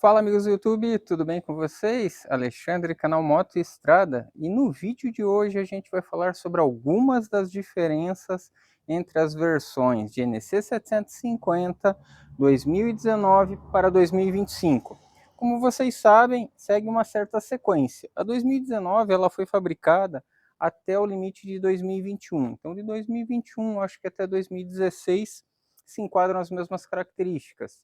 Fala amigos do YouTube, tudo bem com vocês? Alexandre, canal Moto e Estrada, e no vídeo de hoje a gente vai falar sobre algumas das diferenças entre as versões de NC 750 2019 para 2025. Como vocês sabem, segue uma certa sequência. A 2019 ela foi fabricada até o limite de 2021, então de 2021 acho que até 2016 se enquadram as mesmas características.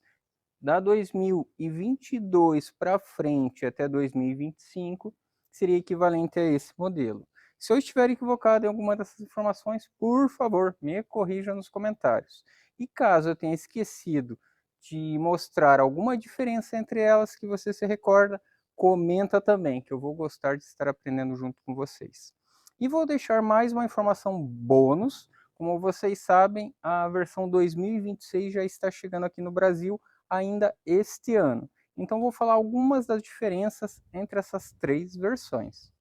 Da 2022 para frente até 2025 seria equivalente a esse modelo. Se eu estiver equivocado em alguma dessas informações, por favor, me corrija nos comentários. E caso eu tenha esquecido de mostrar alguma diferença entre elas que você se recorda, comenta também, que eu vou gostar de estar aprendendo junto com vocês. E vou deixar mais uma informação bônus. Como vocês sabem, a versão 2026 já está chegando aqui no Brasil ainda este ano. Então vou falar algumas das diferenças entre essas três versões.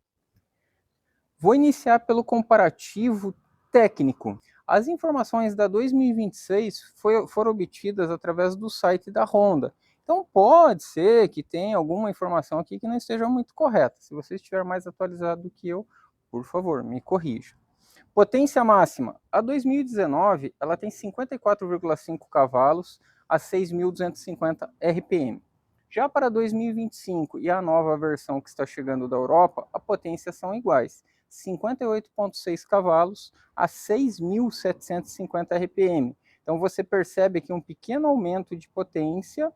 Vou iniciar pelo comparativo técnico. As informações da 2026 foram obtidas através do site da Honda. Então pode ser que tenha alguma informação aqui que não esteja muito correta. Se você estiver mais atualizado do que eu, por favor, me corrija. Potência máxima. A 2019 ela tem 54,5 cavalos a 6.250 RPM. Já para 2025 e a nova versão que está chegando da Europa, a potência são iguais. 58,6 cavalos a 6.750 RPM. Então você percebe aqui um pequeno aumento de potência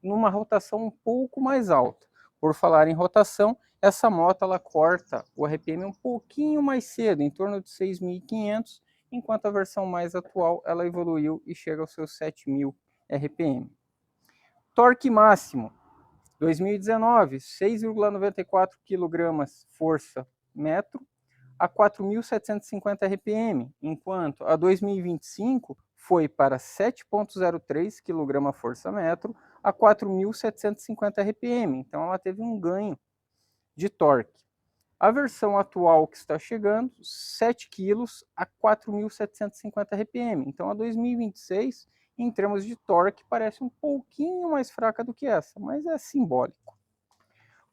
numa rotação um pouco mais alta. Por falar em rotação, essa moto ela corta o RPM um pouquinho mais cedo, em torno de 6.500, enquanto a versão mais atual ela evoluiu e chega aos seus 7.000 RPM. Torque máximo, 2019, 6,94 kg força metro a 4.750 RPM, enquanto a 2025 foi para 7,03 kg força metro a 4.750 RPM, então ela teve um ganho de torque. A versão atual que está chegando, 7 kg a 4.750 RPM, então a 2026, em termos de torque, parece um pouquinho mais fraca do que essa, mas é simbólico.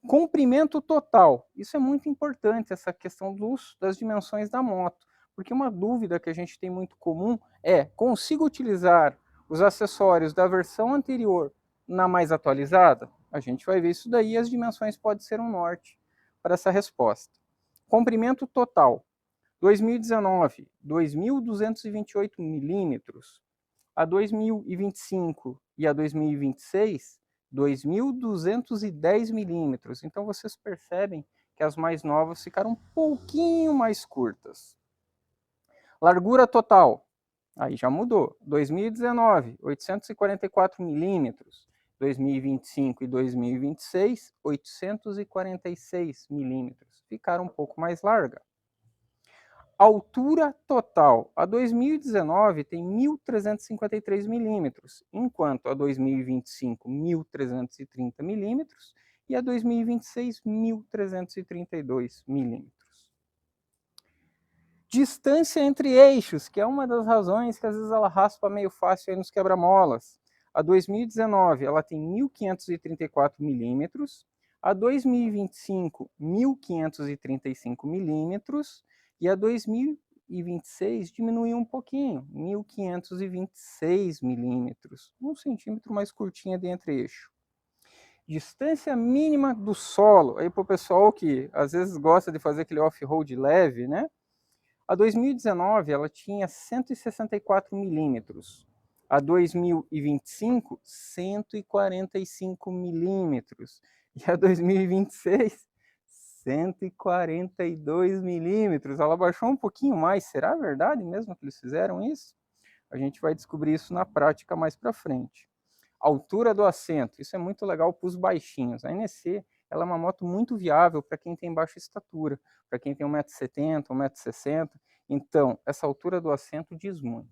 Comprimento total, isso é muito importante, essa questão das dimensões da moto, porque uma dúvida que a gente tem muito comum é, consigo utilizar os acessórios da versão anterior na mais atualizada? A gente vai ver isso daí e as dimensões podem ser um norte para essa resposta. Comprimento total, 2019, 2.228 milímetros, a 2025 e a 2026, 2.210 milímetros. Então vocês percebem que as mais novas ficaram um pouquinho mais curtas. Largura total, aí já mudou. 2019, 844 milímetros. 2025 e 2026, 846 milímetros. Ficaram um pouco mais larga. Altura total, a 2019 tem 1.353 milímetros, enquanto a 2025 1.330 milímetros e a 2026 1.332 milímetros. Distância entre eixos, que é uma das razões que às vezes ela raspa meio fácil aí nos quebra-molas. A 2019 ela tem 1.534 milímetros, a 2025 1.535 milímetros e a 2026 diminuiu um pouquinho, 1.526 milímetros, 1 centímetro mais curtinha de entre eixo. Distância mínima do solo, aí para o pessoal que às vezes gosta de fazer aquele off-road leve, né? A 2019 ela tinha 164 milímetros, a 2025 145 milímetros e a 2026 142 milímetros. Ela baixou um pouquinho mais. Será verdade mesmo que eles fizeram isso? A gente vai descobrir isso na prática mais para frente. Altura do assento, isso é muito legal para os baixinhos. A NC ela é uma moto muito viável para quem tem baixa estatura, para quem tem 1,70m, 1,60m. Então, essa altura do assento diz muito.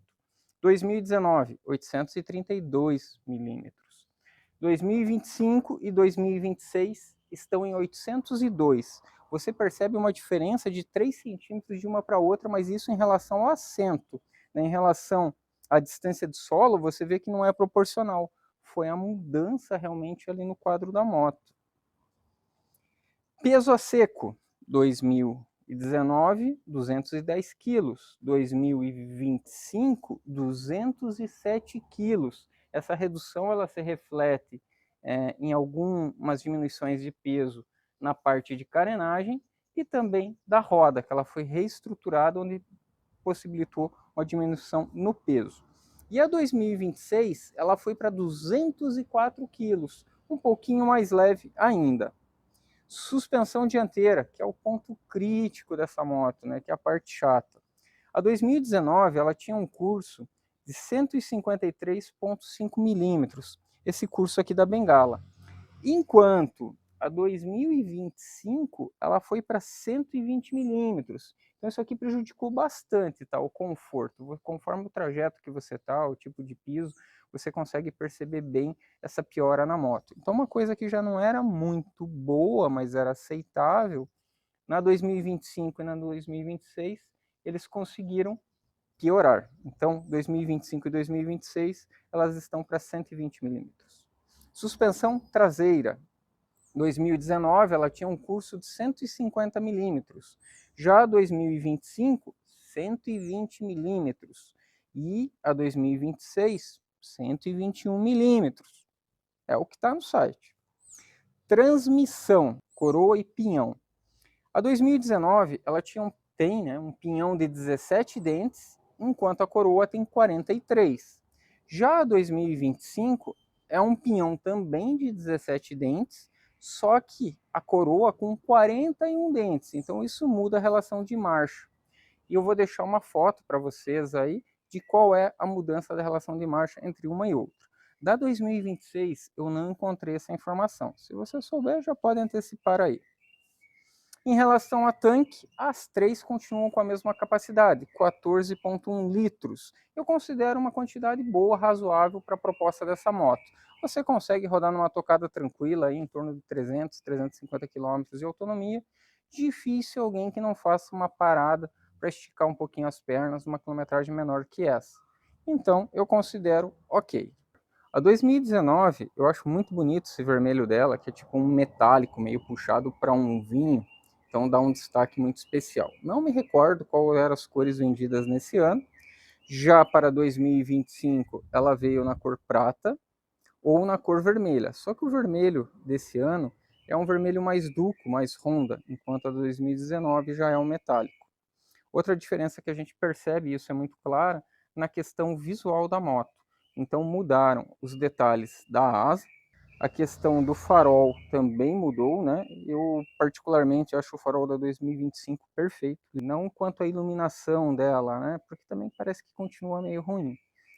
2019, 832 milímetros. 2025 e 2026 estão em 802. Você percebe uma diferença de 3 centímetros de uma para outra, mas isso em relação ao assento. Né? Em relação à distância de solo, você vê que não é proporcional. foi a mudança realmente ali no quadro da moto. Peso a seco, 2019, 210 quilos. 2025, 207 quilos. Essa redução ela se reflete em algumas diminuições de peso na parte de carenagem e também da roda, que ela foi reestruturada, onde possibilitou uma diminuição no peso. E a 2026, ela foi para 204 quilos, um pouquinho mais leve ainda. Suspensão dianteira, que é o ponto crítico dessa moto, né, que é a parte chata. A 2019, ela tinha um curso de 153,5 milímetros, esse curso aqui da bengala. Enquanto a 2025, ela foi para 120 milímetros. Então isso aqui prejudicou bastante, tá, o conforto. Conforme o trajeto que você tá, o tipo de piso, você consegue perceber bem essa piora na moto. Então uma coisa que já não era muito boa, mas era aceitável, na 2025 e na 2026, eles conseguiram piorar. Então 2025 e 2026, elas estão para 120 milímetros. Suspensão traseira. 2019 ela tinha um curso de 150 milímetros, já 2025 120 milímetros e a 2026 121 milímetros, é o que está no site. Transmissão, coroa e pinhão. A 2019 ela tem um pinhão de 17 dentes, enquanto a coroa tem 43. Já a 2025 é um pinhão também de 17 dentes, só que a coroa com 41 dentes, então isso muda a relação de marcha. E eu vou deixar uma foto para vocês aí de qual é a mudança da relação de marcha entre uma e outra. Da 2026 eu não encontrei essa informação. Se você souber, já pode antecipar aí. Em relação a tanque, as três continuam com a mesma capacidade, 14,1 litros. Eu considero uma quantidade boa, razoável para a proposta dessa moto. Você consegue rodar numa tocada tranquila, aí, em torno de 300, 350 km de autonomia. Difícil alguém que não faça uma parada para esticar um pouquinho as pernas, uma quilometragem menor que essa. Então, eu considero ok. A 2019, eu acho muito bonito esse vermelho dela, que é tipo um metálico, meio puxado para um vinho. Então dá um destaque muito especial. Não me recordo qual eram as cores vendidas nesse ano. Já para 2025, ela veio na cor prata ou na cor vermelha. Só que o vermelho desse ano é um vermelho mais duco, mais Honda, enquanto a 2019 já é um metálico. Outra diferença que a gente percebe, e isso é muito claro, na questão visual da moto. Então mudaram os detalhes da asa, a questão do farol também mudou, né? Eu particularmente acho o farol da 2025 perfeito, não quanto à iluminação dela, né? Porque também parece que continua meio ruim.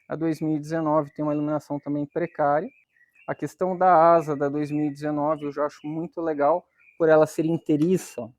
A 2019 tem uma iluminação também precária. A questão da asa da 2019 eu já acho muito legal, por ela ser inteiriça,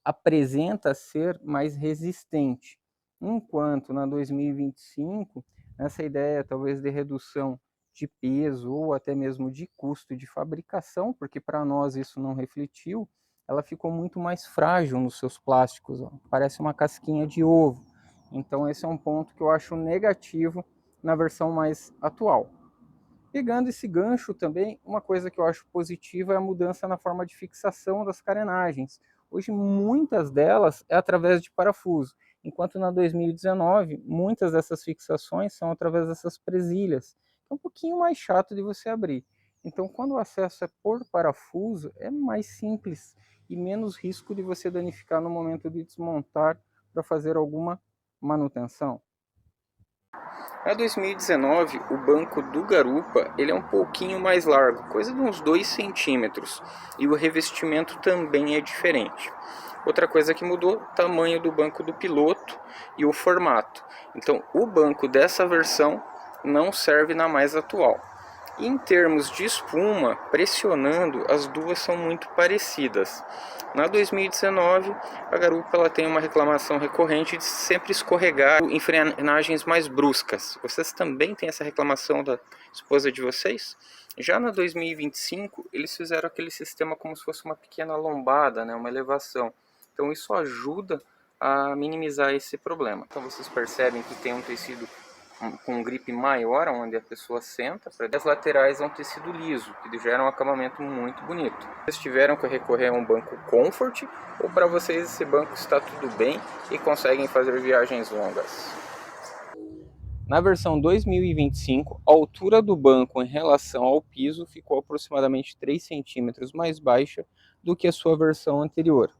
apresenta ser mais resistente. Enquanto na 2025, essa ideia talvez de redução de peso ou até mesmo de custo de fabricação, porque para nós isso não refletiu, ela ficou muito mais frágil nos seus plásticos, ó. Parece uma casquinha de ovo. Então esse é um ponto que eu acho negativo na versão mais atual. Pegando esse gancho também, uma coisa que eu acho positiva é a mudança na forma de fixação das carenagens. Hoje muitas delas é através de parafuso, enquanto na 2019 muitas dessas fixações são através dessas presilhas. É um pouquinho mais chato de você abrir. Então quando o acesso é por parafuso é mais simples e menos risco de você danificar no momento de desmontar para fazer alguma manutenção. Na 2019, o banco do garupa ele é um pouquinho mais largo, coisa de uns 2 centímetros, e o revestimento também é diferente. Outra coisa que mudou, o tamanho do banco do piloto e o formato. Então, o banco dessa versão não serve na mais atual. Em termos de espuma, pressionando, as duas são muito parecidas. Na 2019, a garupa ela tem uma reclamação recorrente de sempre escorregar em frenagens mais bruscas. Vocês também têm essa reclamação da esposa de vocês? Já na 2025, eles fizeram aquele sistema como se fosse uma pequena lombada, né, uma elevação. Então isso ajuda a minimizar esse problema. Então vocês percebem que tem um tecido com um grip maior, onde a pessoa senta, para as laterais é um tecido liso, que gera um acabamento muito bonito. Vocês tiveram que recorrer a um banco Comfort, ou para vocês esse banco está tudo bem e conseguem fazer viagens longas? Na versão 2025, a altura do banco em relação ao piso ficou aproximadamente 3 centímetros mais baixa do que a sua versão anterior.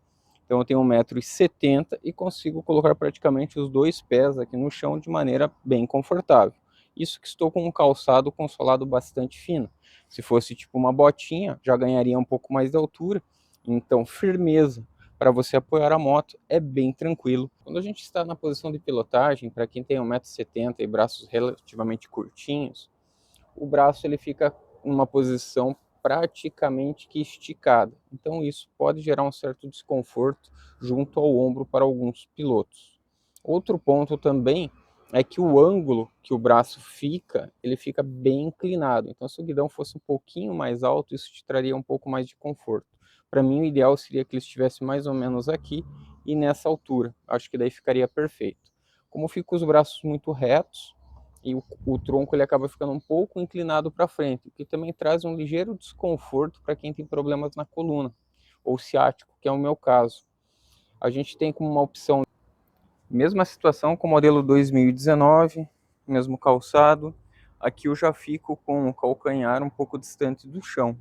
Então eu tenho 1,70 m e consigo colocar praticamente os dois pés aqui no chão de maneira bem confortável. Isso que estou com um calçado com solado bastante fino. Se fosse tipo uma botinha, já ganharia um pouco mais de altura. Então firmeza para você apoiar a moto é bem tranquilo. Quando a gente está na posição de pilotagem, para quem tem 1,70 m e braços relativamente curtinhos, o braço ele fica em uma posição praticamente que esticada. Então isso pode gerar um certo desconforto junto ao ombro para alguns pilotos. Outro ponto também é que o ângulo que o braço fica, ele fica bem inclinado. Então se o guidão fosse um pouquinho mais alto, isso te traria um pouco mais de conforto. Para mim o ideal seria que ele estivesse mais ou menos aqui e nessa altura. Acho que daí ficaria perfeito. Como ficam os braços muito retos, e o tronco ele acaba ficando um pouco inclinado para frente, o que também traz um ligeiro desconforto para quem tem problemas na coluna ou ciático, que é o meu caso. A gente tem como uma opção, mesma situação com o modelo 2019, mesmo calçado, aqui eu já fico com o calcanhar um pouco distante do chão.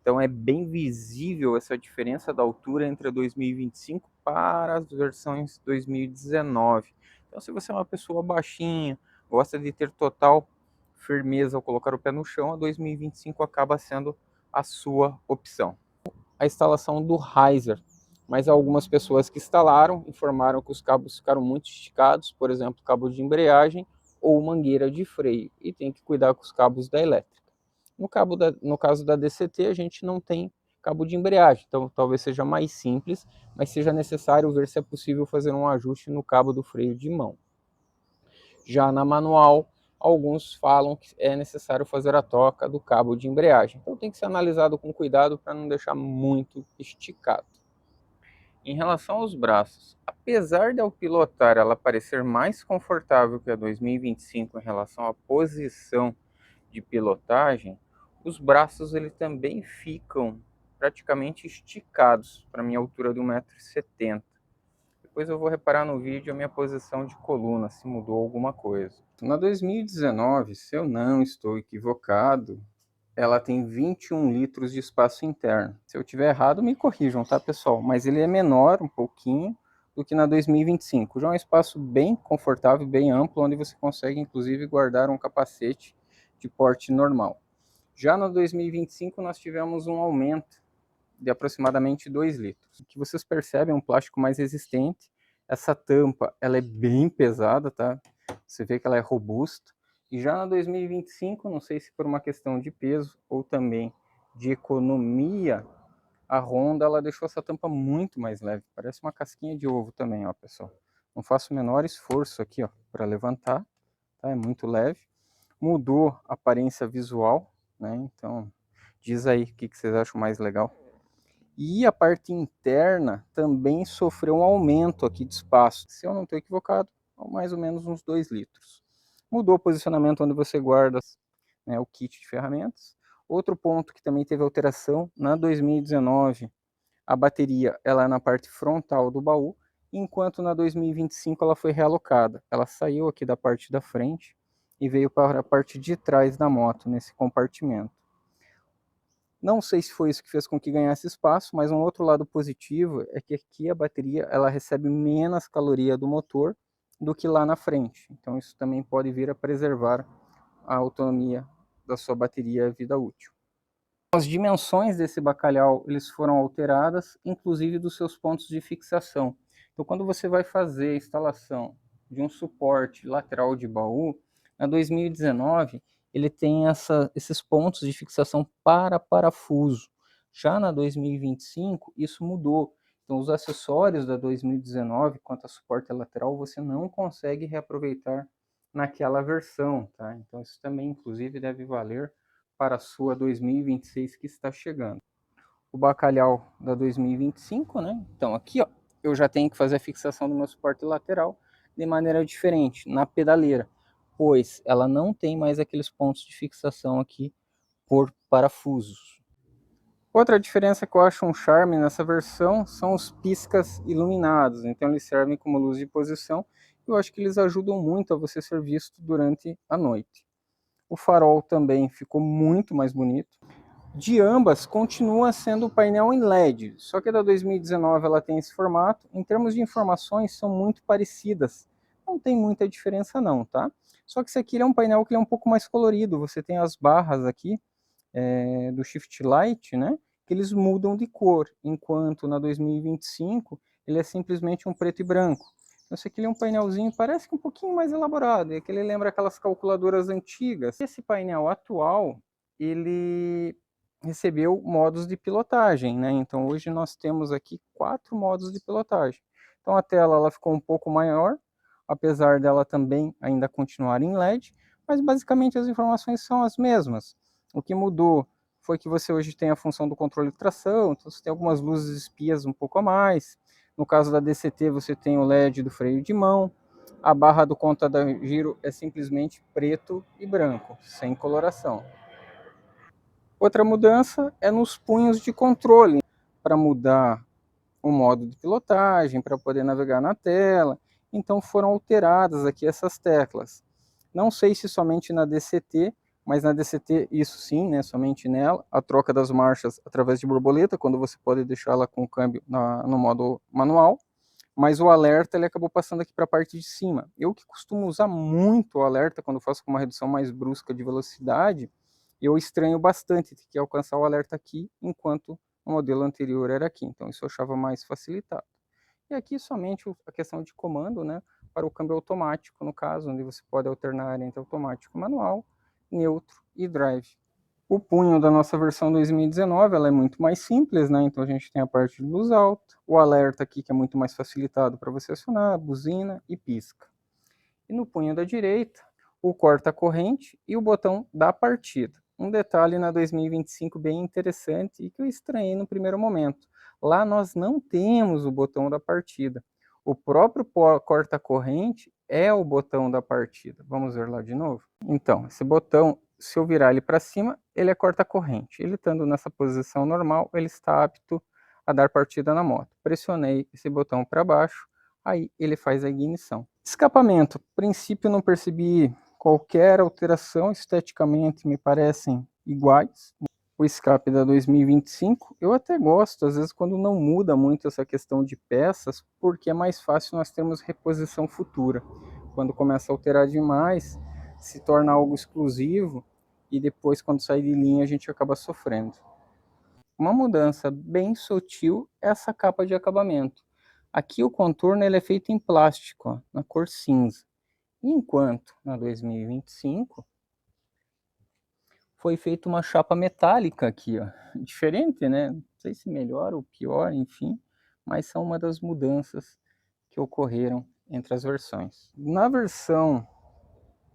Então é bem visível essa diferença da altura entre a 2025 para as versões 2019. Então se você é uma pessoa baixinha, gosta de ter total firmeza ao colocar o pé no chão, a 2025 acaba sendo a sua opção. A instalação do riser, mas algumas pessoas que instalaram informaram que os cabos ficaram muito esticados, por exemplo, cabo de embreagem ou mangueira de freio, e tem que cuidar com os cabos da elétrica. No caso da DCT, a gente não tem cabo de embreagem, então talvez seja mais simples, mas seja necessário ver se é possível fazer um ajuste no cabo do freio de mão. Já na manual, alguns falam que é necessário fazer a troca do cabo de embreagem, então tem que ser analisado com cuidado para não deixar muito esticado. Em relação aos braços, apesar de ao pilotar ela parecer mais confortável que a 2025 em relação à posição de pilotagem, os braços ele também ficam praticamente esticados para minha altura de 1,70 m. Depois eu vou reparar no vídeo a minha posição de coluna, se mudou alguma coisa. Na 2019, se eu não estou equivocado, ela tem 21 litros de espaço interno. Se eu tiver errado, me corrijam, tá, pessoal? Mas ele é menor um pouquinho do que na 2025. Já é um espaço bem confortável, bem amplo, onde você consegue inclusive guardar um capacete de porte normal. Já no 2025 nós tivemos um aumento de aproximadamente 2 litros. O que vocês percebem é um plástico mais resistente. Essa tampa ela é bem pesada, tá? Você vê que ela é robusta. E já na 2025, não sei se por uma questão de peso ou também de economia, a Honda ela deixou essa tampa muito mais leve. Parece uma casquinha de ovo também, ó, pessoal. Não faço o menor esforço aqui, ó, para levantar, tá? É muito leve. Mudou a aparência visual, né? Então, diz aí o que vocês acham mais legal. E a parte interna também sofreu um aumento aqui de espaço. Se eu não estou equivocado, mais ou menos uns 2 litros. Mudou o posicionamento onde você guarda, né, o kit de ferramentas. Outro ponto que também teve alteração, na 2019, a bateria ela é na parte frontal do baú, enquanto na 2025 ela foi realocada. Ela saiu aqui da parte da frente e veio para a parte de trás da moto, nesse compartimento. Não sei se foi isso que fez com que ganhasse espaço, mas um outro lado positivo é que aqui a bateria ela recebe menos caloria do motor do que lá na frente. Então isso também pode vir a preservar a autonomia da sua bateria vida útil. As dimensões desse bacalhau eles foram alteradas, inclusive dos seus pontos de fixação. Então quando você vai fazer a instalação de um suporte lateral de baú, na 2019 ele tem esses pontos de fixação para parafuso. Já na 2025 isso mudou. Então os acessórios da 2019 quanto a suporte lateral você não consegue reaproveitar naquela versão, tá? Então isso também inclusive deve valer para a sua 2026 que está chegando. O bacalhau da 2025, né? Então aqui, ó, eu já tenho que fazer a fixação do meu suporte lateral de maneira diferente, na pedaleira. pois ela não tem mais aqueles pontos de fixação aqui por parafusos. Outra diferença que eu acho um charme nessa versão são os piscas iluminados, então eles servem como luz de posição e eu acho que eles ajudam muito a você ser visto durante a noite. O farol também ficou muito mais bonito. De ambas, continua sendo o painel em LED, só que a da 2019 ela tem esse formato. Em termos de informações, são muito parecidas. Não tem muita diferença não, tá? Só que esse aqui é um painel que é um pouco mais colorido. Você tem as barras aqui do Shift Light, né? Que eles mudam de cor, enquanto na 2025 ele é simplesmente um preto e branco. Esse aqui é um painelzinho, parece que um pouquinho mais elaborado, é que ele lembra aquelas calculadoras antigas. Esse painel atual, ele recebeu modos de pilotagem, né? Então hoje nós temos aqui 4 modos de pilotagem. Então a tela ela ficou um pouco maior, apesar dela também ainda continuar em LED, mas basicamente as informações são as mesmas. O que mudou foi que você hoje tem a função do controle de tração, então você tem algumas luzes espias um pouco a mais. No caso da DCT você tem o LED do freio de mão, a barra do conta de giro é simplesmente preto e branco, sem coloração. Outra mudança é nos punhos de controle, para mudar o modo de pilotagem, para poder navegar na tela. Então foram alteradas aqui essas teclas. Não sei se somente na DCT, mas na DCT isso sim, né, somente nela, a troca das marchas através de borboleta, quando você pode deixá-la com o câmbio no modo manual, mas o alerta ele acabou passando aqui para a parte de cima. Eu que costumo usar muito o alerta quando faço com uma redução mais brusca de velocidade, eu estranho bastante ter que alcançar o alerta aqui, enquanto o modelo anterior era aqui, então isso eu achava mais facilitado. E aqui somente a questão de comando, né, para o câmbio automático, no caso, onde você pode alternar entre automático manual, neutro e drive. O punho da nossa versão 2019 ela é muito mais simples, né? Então a gente tem a parte de luz alta, o alerta aqui que é muito mais facilitado para você acionar, buzina e pisca. E no punho da direita, o corta-corrente e o botão da partida. Um detalhe na 2025 bem interessante e que eu estranhei no primeiro momento. Lá nós não temos o botão da partida. O próprio corta-corrente é o botão da partida. Vamos ver lá de novo? Então, esse botão, se eu virar ele para cima, ele é corta-corrente. Ele estando nessa posição normal, ele está apto a dar partida na moto. Pressionei esse botão para baixo, aí ele faz a ignição. Escapamento, a princípio não percebi qualquer alteração, esteticamente me parecem iguais. O escape da 2025, eu até gosto, às vezes quando não muda muito essa questão de peças, porque é mais fácil nós termos reposição futura. Quando começa a alterar demais, se torna algo exclusivo e depois quando sai de linha a gente acaba sofrendo. Uma mudança bem sutil é essa capa de acabamento. Aqui o contorno ele é feito em plástico, ó, na cor cinza. Enquanto na 2025 foi feita uma chapa metálica aqui, ó. Diferente, né? Não sei se melhor ou pior, enfim, mas são uma das mudanças que ocorreram entre as versões. Na versão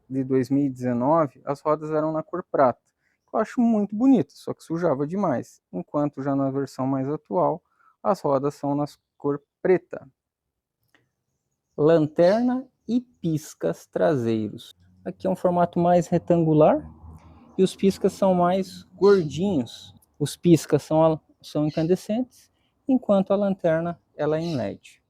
de 2019, as rodas eram na cor prata, que eu acho muito bonito, só que sujava demais. Enquanto já na versão mais atual, as rodas são na cor preta. Lanterna e piscas traseiros. Aqui é um formato mais retangular e os piscas são mais gordinhos. Os piscas são incandescentes, enquanto a lanterna ela é em LED.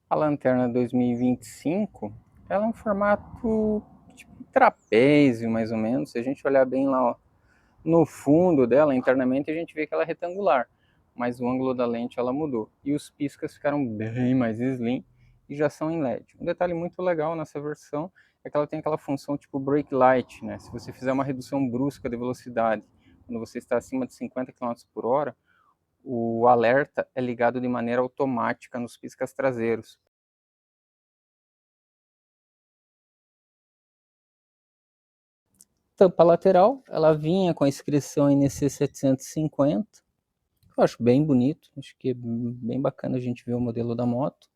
A lanterna 2025 ela é um formato tipo trapézio, mais ou menos. Se a gente olhar bem lá, ó, no fundo dela, internamente, a gente vê que ela é retangular, mas o ângulo da lente ela mudou. E os piscas ficaram bem mais slim e já são em LED. Um detalhe muito legal nessa versão é que ela tem aquela função tipo brake light, né? Se você fizer uma redução brusca de velocidade, quando você está acima de 50 km por hora, o alerta é ligado de maneira automática nos piscas traseiros. Tampa lateral, ela vinha com a inscrição NC 750, eu acho bem bonito, acho que é bem bacana a gente ver o modelo da moto.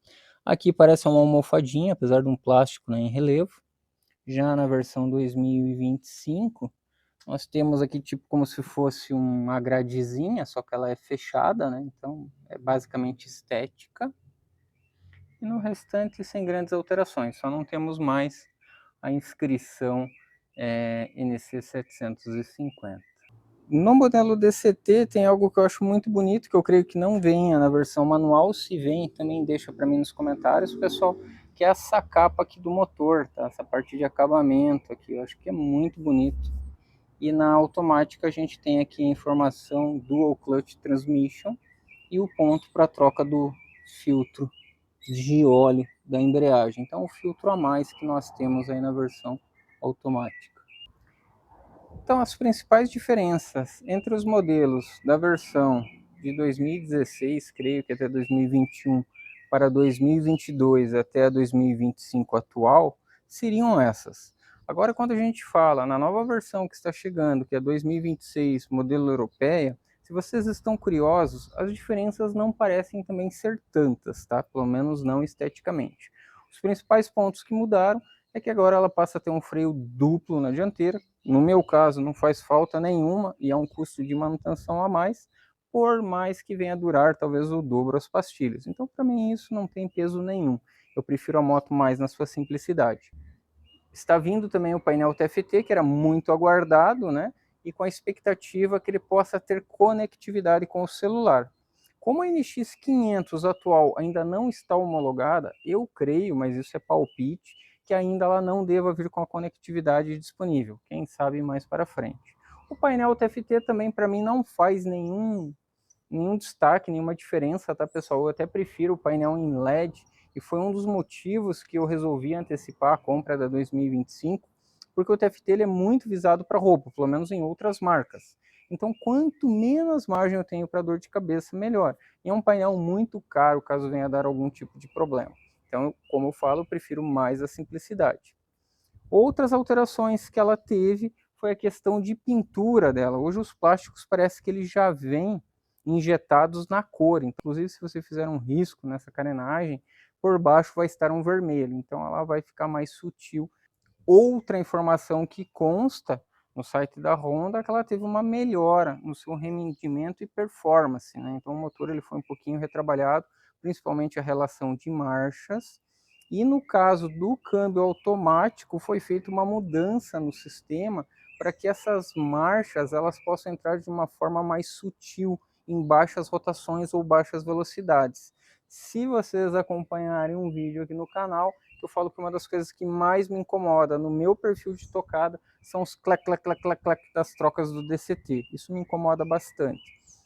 Aqui parece uma almofadinha, apesar de um plástico, né, em relevo. Já na versão 2025, nós temos aqui tipo como se fosse uma gradezinha, só que ela é fechada, né? Então é basicamente estética. e no restante sem grandes alterações, só não temos mais a inscrição NC 750. No modelo DCT tem algo que eu acho muito bonito, que eu creio que não venha na versão manual. Se vem, também deixa para mim nos comentários, pessoal, que é essa capa aqui do motor, tá? Essa parte de acabamento aqui, eu acho que é muito bonito. E na automática a gente tem aqui a informação Dual Clutch Transmission e o ponto para troca do filtro de óleo da embreagem. Então, o filtro a mais que nós temos aí na versão automática. Então, as principais diferenças entre os modelos da versão de 2016, creio que até 2021, para 2022 até 2025 atual, seriam essas. Agora, quando a gente fala na nova versão que está chegando, que é 2026, modelo europeia, se vocês estão curiosos, as diferenças não parecem também ser tantas, tá? Pelo menos não esteticamente. Os principais pontos que mudaram é que agora ela passa a ter um freio duplo na dianteira. No meu caso, não faz falta nenhuma e é um custo de manutenção a mais, por mais que venha a durar talvez o dobro as pastilhas. Então, para mim, isso não tem peso nenhum. Eu prefiro a moto mais na sua simplicidade. Está vindo também o painel TFT, que era muito aguardado, né? E com a expectativa que ele possa ter conectividade com o celular. Como a NX500 atual ainda não está homologada, eu creio, mas isso é palpite, que ainda ela não deva vir com a conectividade disponível. Quem sabe mais para frente. O painel TFT também para mim não faz nenhum destaque, nenhuma diferença, tá, pessoal? Eu até prefiro o painel em LED, e foi um dos motivos que eu resolvi antecipar a compra da 2025, porque o TFT ele é muito visado para roubo, pelo menos em outras marcas. Então, quanto menos margem eu tenho para dor de cabeça, melhor. E é um painel muito caro, caso venha a dar algum tipo de problema. Então, como eu falo, eu prefiro mais a simplicidade. Outras alterações que ela teve foi a questão de pintura dela. Hoje os plásticos parece que eles já vêm injetados na cor. Inclusive, se você fizer um risco nessa carenagem, por baixo vai estar um vermelho. Então ela vai ficar mais sutil. Outra informação que consta no site da Honda é que ela teve uma melhora no seu rendimento e performance, né? Então o motor ele foi um pouquinho retrabalhado, principalmente a relação de marchas. E no caso do câmbio automático, foi feita uma mudança no sistema para que essas marchas elas possam entrar de uma forma mais sutil em baixas rotações ou baixas velocidades. Se vocês acompanharem um vídeo aqui no canal, eu falo que uma das coisas que mais me incomoda no meu perfil de tocada são os clac, clac, clac, clac, clac das trocas do DCT. Isso me incomoda bastante.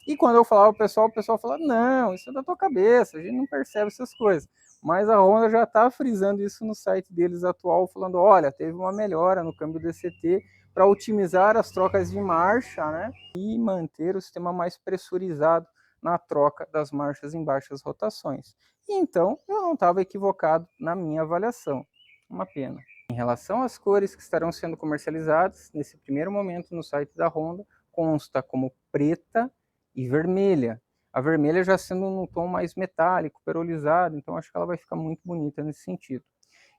E quando eu falava o pessoal fala, não, isso é da tua cabeça, a gente não percebe essas coisas. Mas a Honda já está frisando isso no site deles atual, falando, olha, teve uma melhora no câmbio DCT para otimizar as trocas de marcha, né? E manter o sistema mais pressurizado na troca das marchas em baixas rotações. Então, eu não estava equivocado na minha avaliação. Uma pena. Em relação às cores que estarão sendo comercializadas, nesse primeiro momento no site da Honda, consta como preta e vermelha. A vermelha já sendo num tom mais metálico, perolizado, então acho que ela vai ficar muito bonita nesse sentido.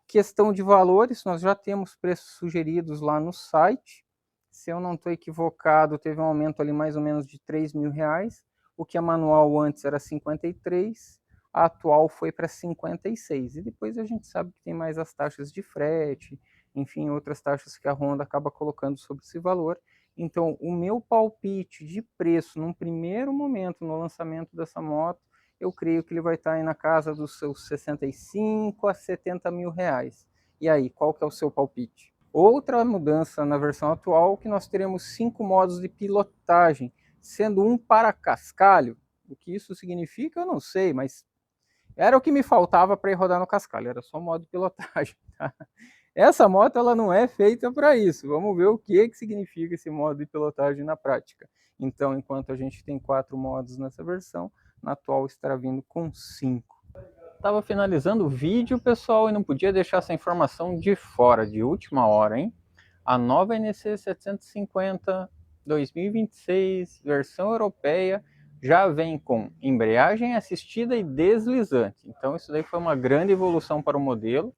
Questão de valores, nós já temos preços sugeridos lá no site. Se eu não estou equivocado, teve um aumento ali mais ou menos de R$3.000. O que a manual antes era 53, a atual foi para 56. E depois a gente sabe que tem mais as taxas de frete, enfim, outras taxas que a Honda acaba colocando sobre esse valor. Então, o meu palpite de preço, num primeiro momento, no lançamento dessa moto, eu creio que ele vai estar aí na casa dos seus 65 a 70 mil reais. E aí, qual que é o seu palpite? Outra mudança na versão atual, que nós teremos 5 modos de pilotagem, sendo um para cascalho. O que isso significa, eu não sei, mas era o que me faltava para ir rodar no cascalho, era só modo de pilotagem. Tá? Essa moto ela não é feita para isso. Vamos ver o que significa esse modo de pilotagem na prática. Então, enquanto a gente tem 4 modos nessa versão, na atual estará vindo com 5. Estava finalizando o vídeo, pessoal, e não podia deixar essa informação de fora, de última hora, hein? A nova NC 750 2026, versão europeia, já vem com embreagem assistida e deslizante. Então isso daí foi uma grande evolução para o modelo.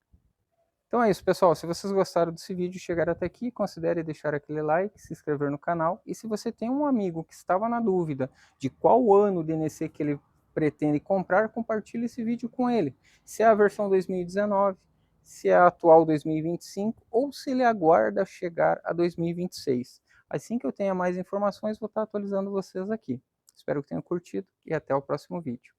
Então é isso, pessoal. Se vocês gostaram desse vídeo e chegaram até aqui, considere deixar aquele like, se inscrever no canal. E se você tem um amigo que estava na dúvida de qual ano de NC que ele pretende comprar, compartilhe esse vídeo com ele. Se é a versão 2019, se é a atual 2025 ou se ele aguarda chegar a 2026. Assim que eu tenha mais informações, vou estar atualizando vocês aqui. Espero que tenham curtido e até o próximo vídeo.